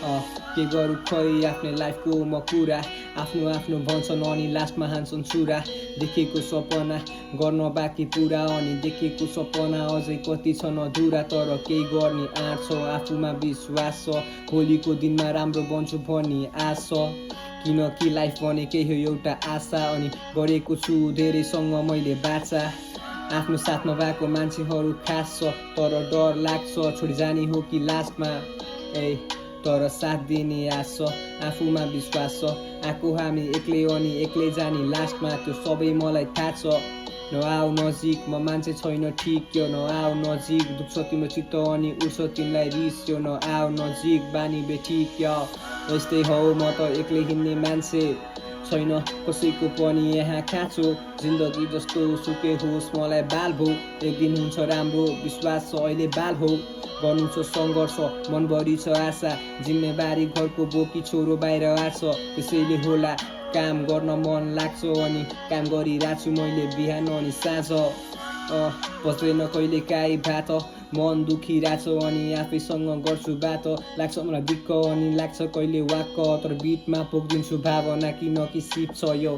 के गरौँ खै आफ्नै लाइफको म कुरा आफ्नो आफ्नो भन्छन् अनि लास्टमा हान्छन् छुरा देखेको सपना गर्न बाँकी पुरा अनि देखेको सपना अझै कति छन् अधुरा तर केही गर्ने आँट छ आफूमा विश्वास छ भोलिको दिनमा राम्रो बन्छु भन्ने आश छ किनकि लाइफ भनेकै हो एउटा आशा अनि गरेको छु धेरैसँग मैले बाचा आफ्नो साथमा भएको मान्छेहरू खास छ तर डर लाग्छ छोडी जाने हो कि लास्टमा तर साथ दिने आश छ आफूमा विश्वास छ आएको हामी एक्लै अनि एक्लै जाने लास्टमा त्यो सबै मलाई थाहा छ नआऊ नजिक म मान्छे छैन ठिक यो नआऊ नजिक दुख्छ तिम्रो चित्त अनि उठ्छ तिमीलाई रिस यो नआऊ नजिक बानी बे ठिक यस्तै हौ म त एक्लै हिँड्ने मान्छे छैन कसैको पनि यहाँ खाँचो जिन्दगी जस्तो सुकै होस् मलाई बाल भो एक दिन हुन्छ राम्रो विश्वास छ अहिले बाल हो गर्नु छ सङ्घर्ष मनभरि छ आशा जिम्मेवारी घरको बोकी छोरो बाहिर आछ त्यसैले होला काम गर्न मन लाग्छ अनि काम गरिरहेको छु मैले बिहान अनि साँझ बस्दैन कहिले काहीँ भात मन दुखिरहेछ अनि आफैसँग गर्छु बात लाग्छ मलाई दिक्क अनि लाग्छ कहिले वाक्क तर बिटमा पोखिदिन्छु भावना किनकि सिप छ यो